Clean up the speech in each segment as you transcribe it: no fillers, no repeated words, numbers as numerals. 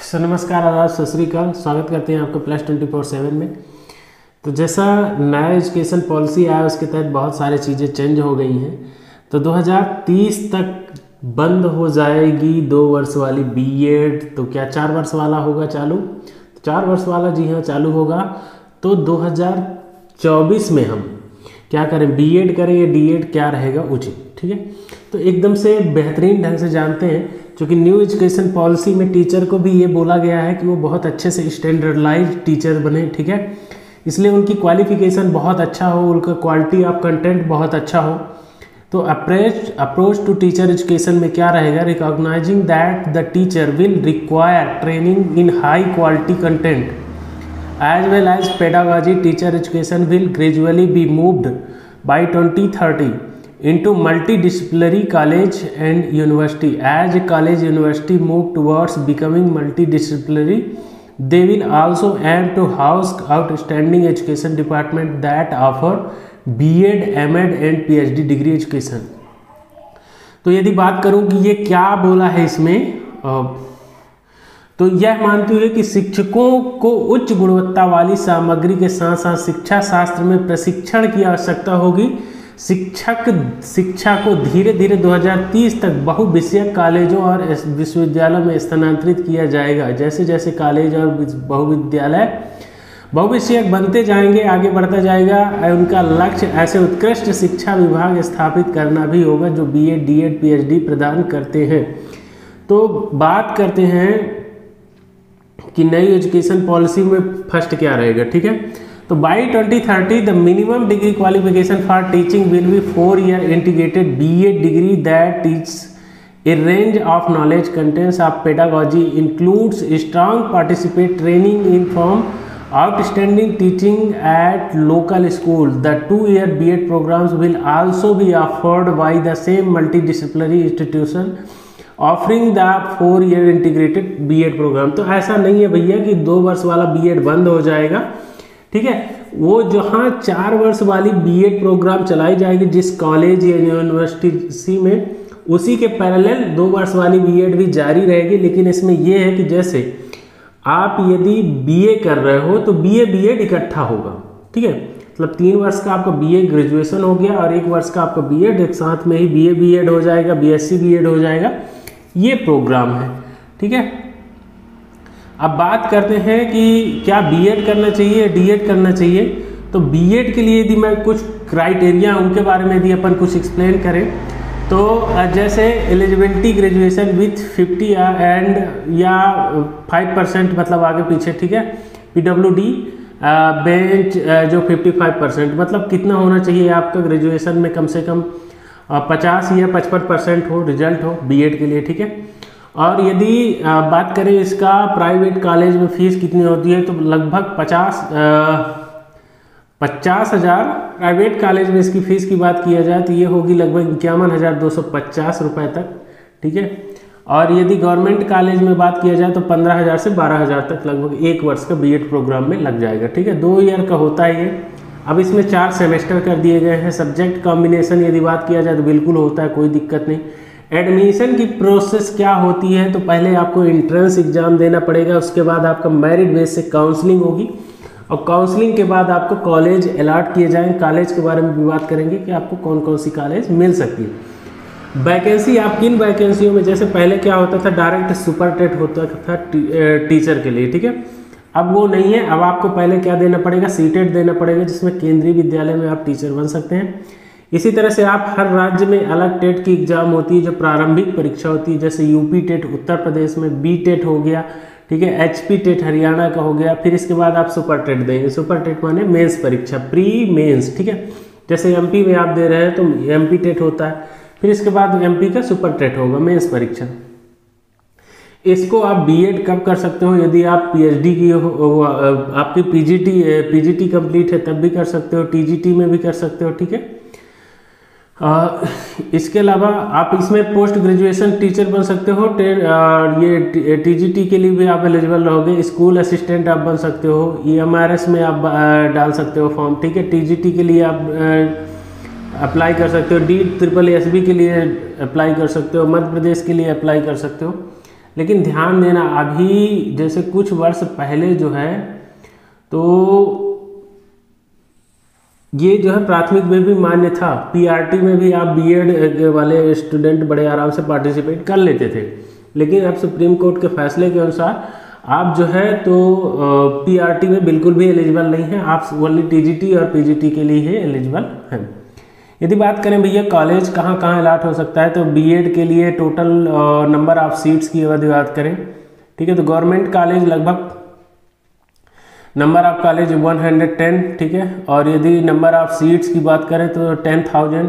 Sir नमस्कार, आदाब, सत श्री अकाल। स्वागत करते हैं आपको प्लस 24/7 में। तो जैसा नया एजुकेशन पॉलिसी आया उसके तहत बहुत सारी चीज़ें चेंज हो गई हैं। तो 2030 तक बंद हो जाएगी 2 वर्ष वाली बीएड। तो क्या 4 वर्ष वाला होगा चालू? तो 4 वर्ष वाला जी हाँ चालू होगा। तो 2024 में हम क्या करें, बीएड करें या डीएड, क्या रहेगा उचित? ठीक है, तो एकदम से बेहतरीन ढंग से जानते हैं। क्योंकि न्यू एजुकेशन पॉलिसी में टीचर को भी ये बोला गया है कि वो बहुत अच्छे से स्टैंडर्डलाइज टीचर बने। ठीक है, इसलिए उनकी क्वालिफिकेशन बहुत अच्छा हो, उनका क्वालिटी ऑफ कंटेंट बहुत अच्छा हो। तो अप्रोच टू टीचर एजुकेशन में क्या रहेगा, recognising that the teacher will require training in high quality content as well as pedagogy. Teacher education will gradually be moved by 2030 into multidisciplinary college and university. As college university move towards becoming multidisciplinary, they will also aim to house outstanding education department that offer B.Ed, M.Ed and PhD degree education. तो यदि बात करूं कि ये क्या बोला है इसमें, तो यह मानती हुई कि शिक्षकों को उच्च गुणवत्ता वाली सामग्री के साथ साथ शिक्षा शास्त्र में प्रशिक्षण की आवश्यकता होगी। शिक्षा को धीरे धीरे 2030 तक बहुविषयक कॉलेजों और विश्वविद्यालयों में स्थानांतरित किया जाएगा। जैसे जैसे कॉलेज और बहुविद्यालय बहुविषयक बनते जाएंगे, आगे बढ़ता जाएगा, उनका लक्ष्य ऐसे उत्कृष्ट शिक्षा विभाग स्थापित करना भी होगा जो बीएड, डीएड, पीएचडी प्रदान करते हैं। तो बात करते हैं कि नई एजुकेशन पॉलिसी में फर्स्ट क्या रहेगा। ठीक है, तो by 2030 the minimum degree qualification for teaching will be 4 year integrated BEd degree that teach a range of knowledge contents of pedagogy includes strong participate training in form outstanding teaching at local school. The 2 year BEd programmes will also be offered by the same multidisciplinary institution offering the 4 year integrated BEd programme. तो ऐसा नहीं है भैया कि 2 वर्ष वाला BEd बंद हो जाएगा। ठीक है, वो जहाँ 4 वर्ष वाली बीएड प्रोग्राम चलाई जाएगी जिस कॉलेज या यूनिवर्सिटी में, उसी के पैरेलल 2 वर्ष वाली बीएड भी जारी रहेगी। लेकिन इसमें यह है कि जैसे आप यदि बीए कर रहे हो तो बीए बीएड इकट्ठा होगा। ठीक है, मतलब 3 वर्ष का आपका बीए ग्रेजुएशन हो गया और 1 वर्ष का आपका बीएड, एक साथ में ही बीए बीएड हो जाएगा, बीएससी बीएड हो जाएगा। ये प्रोग्राम है। ठीक है, अब बात करते हैं कि क्या बीएड करना चाहिए, डीएड करना चाहिए। तो बीएड के लिए यदि मैं कुछ क्राइटेरिया उनके बारे में यदि अपन कुछ एक्सप्लेन करें तो जैसे एलिजिबिलिटी ग्रेजुएशन विथ 50 एंड या 5% मतलब आगे पीछे। ठीक है, पीडब्ल्यूडी बेंच जो 55%, मतलब कितना होना चाहिए आपका ग्रेजुएशन में, कम से कम 50 या 55% हो रिजल्ट हो बीएड के लिए। ठीक है, और यदि बात करें इसका प्राइवेट कॉलेज में फीस कितनी होती है तो लगभग 50,000 प्राइवेट कॉलेज में इसकी फीस की बात किया जाए तो ये होगी लगभग 51,250 रुपये तक। ठीक है, और यदि गवर्नमेंट कॉलेज में बात किया जाए तो 15,000 से 12,000 तक लगभग 1 वर्ष का बीएड प्रोग्राम में लग जाएगा। ठीक है, 2 ईयर का होता है ये। अब इसमें 4 सेमेस्टर कर दिए गए हैं। सब्जेक्ट कॉम्बिनेशन यदि बात किया जाए तो बिल्कुल होता है, कोई दिक्कत नहीं। एडमिशन की प्रोसेस क्या होती है, तो पहले आपको एंट्रेंस एग्जाम देना पड़ेगा, उसके बाद आपका मेरिट बेस से काउंसलिंग होगी और काउंसलिंग के बाद आपको कॉलेज अलॉट किए जाएंगे। कॉलेज के बारे में भी बात करेंगे कि आपको कौन कौन सी कॉलेज मिल सकती है। वैकेंसी आप किन वैकेंसियों में, जैसे पहले क्या होता था डायरेक्ट सुपर टेट होता था टीचर के लिए। ठीक है, अब वो नहीं है। अब आपको पहले क्या देना पड़ेगा, सीटेट देना पड़ेगा, जिसमें केंद्रीय विद्यालय में आप टीचर बन सकते हैं। इसी तरह से आप हर राज्य में अलग टेट की एग्जाम होती है जो प्रारंभिक परीक्षा होती है। जैसे यूपी टेट उत्तर प्रदेश में, बी टेट हो गया। ठीक है, एचपी टेट हरियाणा का हो गया। फिर इसके बाद आप सुपर टेट देंगे। सुपर टेट माने मेंस परीक्षा, प्री मेंस। ठीक है, जैसे एमपी में आप दे रहे हैं तो एमपी टेट होता है। फिर इसके बाद एमपी का सुपर टेट होगा, मेंस परीक्षा। इसको आप बीएड कब कर सकते हो, यदि आप पीएचडी की हो, आपकी पीजीटी कंप्लीट है तब भी कर सकते हो, टीजीटी में भी कर सकते हो। ठीक है, इसके अलावा आप इसमें पोस्ट ग्रेजुएशन टीचर बन सकते हो। ये टीजीटी के लिए भी आप एलिजिबल रहोगे। स्कूल असिस्टेंट आप बन सकते हो। ईएमआरएस में आप डाल सकते हो फॉर्म। ठीक है, टीजीटी के लिए आप अप्लाई कर सकते हो। DSSB के लिए अप्लाई कर सकते हो। मध्य प्रदेश के लिए अप्लाई कर सकते हो। लेकिन ध्यान देना अभी जैसे कुछ वर्ष पहले जो है तो ये जो है प्राथमिक में भी मान्य था, पीआरटी में भी आप बीएड वाले स्टूडेंट बड़े आराम से पार्टिसिपेट कर लेते थे, लेकिन अब सुप्रीम कोर्ट के फैसले के अनुसार आप जो है तो पीआरटी में बिल्कुल भी एलिजिबल नहीं है, आप ओनली टीजीटी और पीजीटी के लिए ही एलिजिबल हैं। यदि बात करें भैया कॉलेज कहाँ कहाँ अलाट हो सकता है, तो बीएड के लिए टोटल नंबर ऑफ सीट्स की यदि बात करें, ठीक है, तो गवर्नमेंट कॉलेज लगभग नंबर ऑफ कॉलेज 110, ठीक है, और यदि नंबर ऑफ सीट्स की बात करें तो 10,000,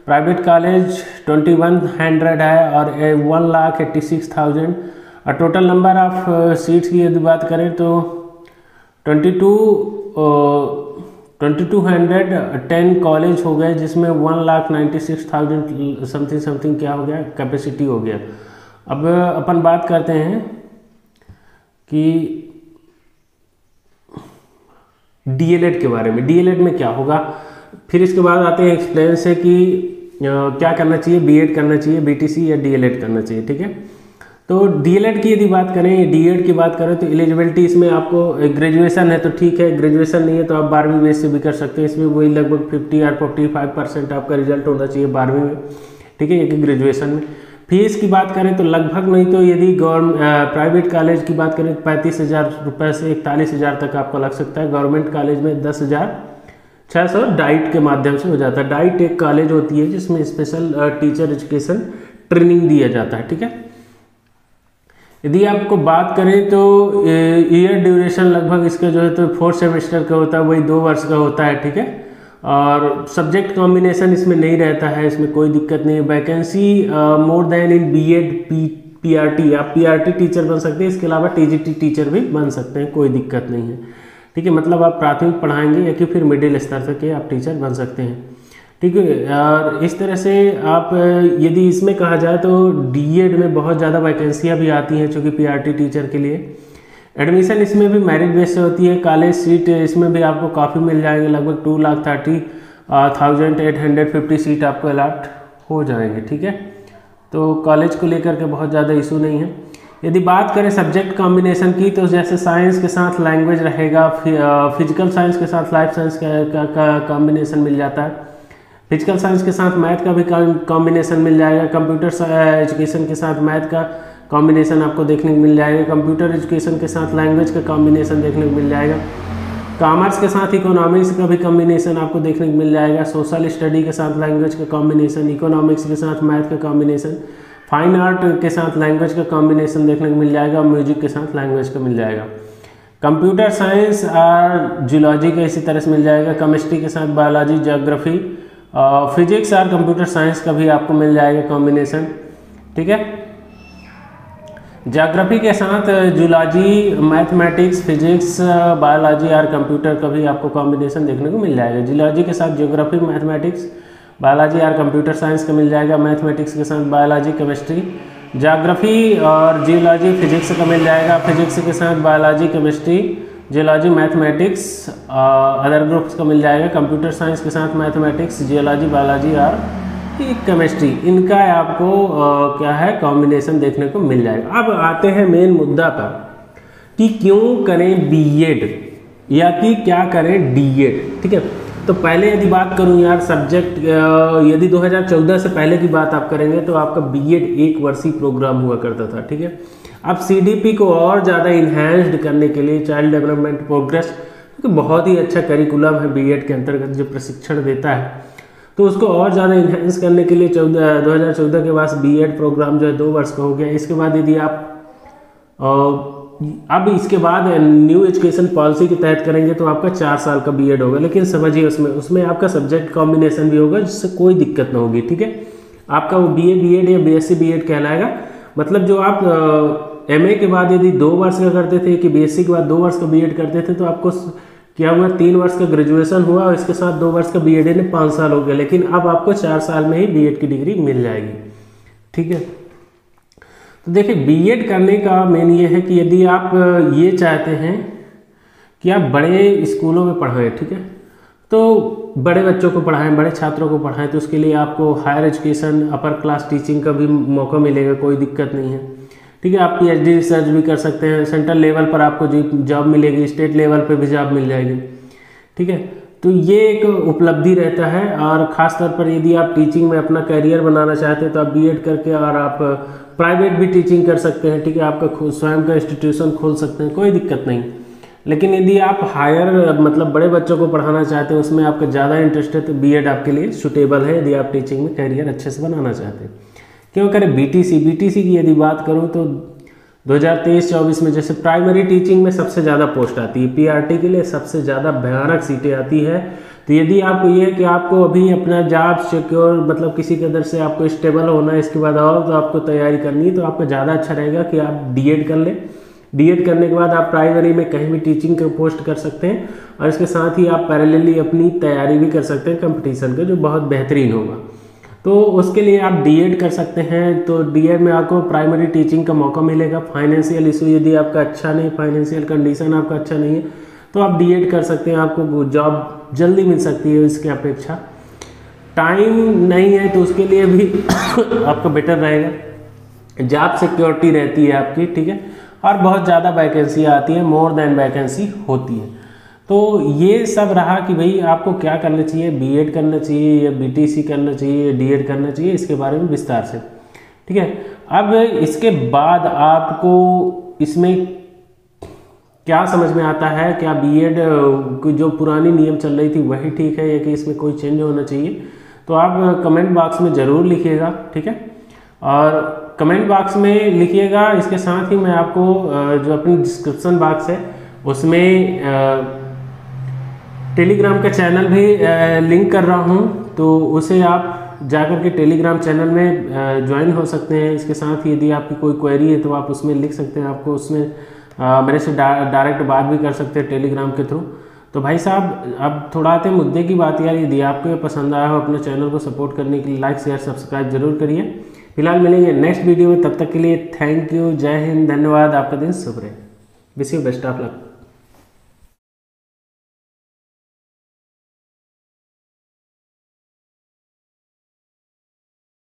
प्राइवेट कॉलेज 2100 है और 1,86,000, और टोटल नंबर ऑफ सीट्स की यदि बात करें तो 2210 कॉलेज हो गए, जिसमें 1,96,000 समथिंग क्या हो गया, कैपेसिटी हो गया। अब अपन बात करते हैं कि डीएलएड के बारे में, डीएलएड में क्या होगा, फिर इसके बाद आते हैं एक्सप्लेन से कि क्या करना चाहिए, बीएड करना चाहिए, बीटीसी या डीएलएड करना चाहिए, ठीक है। तो डीएलएड की यदि बात करें, डीएड की बात करें तो एलिजिबिलिटी इसमें आपको ग्रेजुएशन है तो ठीक है, ग्रेजुएशन नहीं है तो आप 12वीं बेस से भी कर सकते हैं, इसमें वही लगभग 50 और 45% आपका रिजल्ट होना चाहिए 12वीं में, ठीक है, एक ग्रेजुएशन में। फीस की बात करें तो लगभग नहीं तो यदि प्राइवेट कॉलेज की बात करें तो 35,000 रुपये से 41,000 तक आपको लग सकता है, गवर्नमेंट कॉलेज में 10,600 डाइट के माध्यम से हो जाता है। डाइट एक कॉलेज होती है जिसमें स्पेशल टीचर एजुकेशन ट्रेनिंग दिया जाता है, ठीक है। यदि आपको बात करें तो ईयर ड्यूरेशन लगभग इसका जो है तो 4 सेमेस्टर का होता है, वही 2 वर्ष का होता है, ठीक है, और सब्जेक्ट कॉम्बिनेशन इसमें नहीं रहता है, इसमें कोई दिक्कत नहीं है। Vacancy more then in BEd PRT, आप पीआरटी टीचर बन सकते हैं, इसके अलावा टीजीटी टीचर भी बन सकते हैं, कोई दिक्कत नहीं है, ठीक है, मतलब आप प्राथमिक पढ़ाएंगे या कि फिर मिडिल स्तर तक के आप टीचर बन सकते हैं, ठीक है। और इस तरह से आप यदि इसमें कहा जाए तो डीएड में बहुत ज़्यादा वैकेंसियाँ भी आती हैं चूँकि पीआरटी टीचर के लिए। एडमिशन इसमें भी मेरिट बेस से होती है, कॉलेज सीट इसमें भी आपको काफ़ी मिल जाएंगे, लगभग 2,30,850 सीट आपको अलाट हो जाएंगे, ठीक है। तो कॉलेज को लेकर के बहुत ज़्यादा इशू नहीं है। यदि बात करें सब्जेक्ट कॉम्बिनेशन की तो जैसे साइंस के साथ लैंग्वेज रहेगा, फिजिकल साइंस के साथ लाइफ साइंस का कॉम्बिनेशन मिल जाता है, फिजिकल साइंस के साथ मैथ का भी कॉम्बिनेशन मिल जाएगा, कंप्यूटर एजुकेशन के साथ मैथ का कॉम्बिनेशन आपको देखने को मिल जाएगा, कंप्यूटर एजुकेशन के साथ लैंग्वेज का कॉम्बिनेशन देखने को मिल जाएगा, कॉमर्स के साथ इकोनॉमिक्स का भी कॉम्बिनेशन आपको देखने को मिल जाएगा, सोशल स्टडी के साथ लैंग्वेज का कॉम्बिनेशन, इकोनॉमिक्स के साथ मैथ का कॉम्बिनेशन, फाइन आर्ट के साथ लैंग्वेज का कॉम्बिनेशन देखने को मिल जाएगा, म्यूजिक के साथ लैंग्वेज का मिल जाएगा, कंप्यूटर साइंस और जूलॉजी का इसी तरह से मिल जाएगा, केमिस्ट्री के साथ बायोलॉजी, ज्योग्राफी, फिजिक्स और कंप्यूटर साइंस का भी आपको मिल जाएगा कॉम्बिनेशन, ठीक है। ज्योग्राफी के साथ जूलॉजी, मैथमेटिक्स, फिजिक्स, बायोलॉजी और कंप्यूटर का भी आपको कॉम्बिनेशन देखने को मिल जाएगा। जूलॉजी के साथ ज्योग्राफी, मैथमेटिक्स, बायोलॉजी और कंप्यूटर साइंस का मिल जाएगा, मैथमेटिक्स के साथ बायोलॉजी, केमिस्ट्री, ज्योग्राफी और जियोलॉजी फिजिक्स का मिल जाएगा, फिजिक्स के साथ biology, chemistry, geology, mathematics other groups का मिल जाएगा, कंप्यूटर साइंस के साथ मैथमेटिक्स, जियोलॉजी, बायोलॉजी और केमिस्ट्री, इनका आपको क्या है कॉम्बिनेशन देखने को मिल जाएगा। अब आते हैं मेन मुद्दा पर कि क्यों करें बीएड या कि क्या करें डीएड, ठीक है। तो पहले यदि बात करूं यार सब्जेक्ट, यदि 2014 से पहले की बात आप करेंगे तो आपका बीएड 1 वर्षीय प्रोग्राम हुआ करता था, ठीक है। अब सीडीपी को और ज़्यादा इन्हेंस्ड करने के लिए चाइल्ड डेवलपमेंट प्रोग्रेस, क्योंकि बहुत ही अच्छा करिकुलम है बीएड के अंतर्गत जो प्रशिक्षण देता है, तो उसको और ज़्यादा इन्हेंस करने के लिए 2014 के बाद बीएड प्रोग्राम जो है 2 वर्ष का हो गया। इसके बाद यदि आप अब इसके बाद न्यू एजुकेशन पॉलिसी के तहत करेंगे तो आपका 4 साल का बीएड होगा, लेकिन समझिए उसमें आपका सब्जेक्ट कॉम्बिनेशन भी होगा जिससे कोई दिक्कत ना होगी, ठीक है। आपका वो बीए बीएड या बीएससी बीएड कहलाएगा, मतलब जो आप एमए के बाद यदि 2 वर्ष का करते थे कि बीएससी के बाद 2 वर्ष का बीएड करते थे तो आपको क्या हुआ 3 वर्ष का ग्रेजुएशन हुआ और इसके साथ 2 वर्ष का बीएड ने 5 साल हो गया, लेकिन अब आपको 4 साल में ही बीएड की डिग्री मिल जाएगी, ठीक है। तो देखिए बीएड करने का मेन ये है कि यदि आप ये चाहते हैं कि आप बड़े स्कूलों में पढ़ाएं, ठीक है, तो बड़े बच्चों को पढ़ाएं, बड़े छात्रों को पढ़ाएं, तो उसके लिए आपको higher education upper class teaching का भी मौका मिलेगा, कोई दिक्कत नहीं है, ठीक है। आप PhD रिसर्च भी कर सकते हैं, सेंट्रल लेवल पर आपको जॉब मिलेगी, स्टेट लेवल पे भी जॉब मिल जाएगी, ठीक है। तो ये एक उपलब्धि रहता है। और ख़ास तौर पर यदि आप टीचिंग में अपना करियर बनाना चाहते हैं तो आप B.Ed करके और आप प्राइवेट भी टीचिंग कर सकते हैं, ठीक है। आपका स्वयं का इंस्टीट्यूशन खोल सकते हैं, कोई दिक्कत नहीं। लेकिन यदि आप हायर मतलब बड़े बच्चों को पढ़ाना चाहते हैं, उसमें आपका ज़्यादा इंटरेस्ट है, तो B.Ed आपके लिए सुटेबल है यदि आप टीचिंग में करियर अच्छे से बनाना चाहते हैं। क्यों करें BTC की यदि बात करूँ तो 2023-24 में जैसे प्राइमरी टीचिंग में सबसे ज़्यादा पोस्ट आती है, PRT के लिए सबसे ज़्यादा भयानक सीटें आती है। तो यदि आपको ये है कि आपको अभी अपना जॉब सिक्योर मतलब किसी कदर से आपको स्टेबल होना है, इसके बाद और तो आपको तैयारी करनी है, तो आपको ज़्यादा अच्छा रहेगा कि आप D.Ed कर लें। D.Ed करने के बाद आप प्राइमरी में कहीं भी टीचिंग का पोस्ट कर सकते हैं और इसके साथ ही आप पैरेलली अपनी तैयारी भी कर सकते हैं कंपटीशन का, जो बहुत बेहतरीन होगा। तो उसके लिए आप D.Ed कर सकते हैं। तो D.Ed में आपको प्राइमरी टीचिंग का मौका मिलेगा। फाइनेंशियल इशू यदि आपका अच्छा नहीं, फाइनेंशियल कंडीशन आपका अच्छा नहीं है, तो आप D.Ed कर सकते हैं, आपको जॉब जल्दी मिल सकती है इसकी अपेक्षा। टाइम नहीं है तो उसके लिए भी आपको बेटर रहेगा, जॉब सिक्योरिटी रहती है आपकी, ठीक है। और बहुत ज़्यादा वैकेंसी आती है, मोर देन वैकेंसी होती है। तो ये सब रहा कि भाई आपको क्या करना चाहिए, B.Ed करना चाहिए या BTC करना चाहिए, D.Ed करना चाहिए, इसके बारे में विस्तार से, ठीक है। अब इसके बाद आपको इसमें क्या समझ में आता है, क्या B.Ed जो पुरानी नियम चल रही थी वही ठीक है या कि इसमें कोई चेंज होना चाहिए, तो आप कमेंट बॉक्स में ज़रूर लिखिएगा, ठीक है। और कमेंट बॉक्स में लिखिएगा, इसके साथ ही मैं आपको जो अपनी डिस्क्रिप्शन बॉक्स है उसमें टेलीग्राम का चैनल भी लिंक कर रहा हूँ, तो उसे आप जाकर के टेलीग्राम चैनल में ज्वाइन हो सकते हैं। इसके साथ ही यदि आपकी कोई क्वेरी है तो आप उसमें लिख सकते हैं, आपको उसमें मेरे से डायरेक्ट बात भी कर सकते हैं टेलीग्राम के थ्रू। तो भाई साहब, अब थोड़ा आते हैं मुद्दे की बात यार। यदि आपको ये पसंद आया हो, अपने चैनल को सपोर्ट करने के लिए लाइक शेयर सब्सक्राइब जरूर करिए। फिलहाल मिलेंगे नेक्स्ट वीडियो में, तब तक के लिए थैंक यू, जय हिंद, धन्यवाद। आपका दिन शुभ रहे। Wish you best of luck.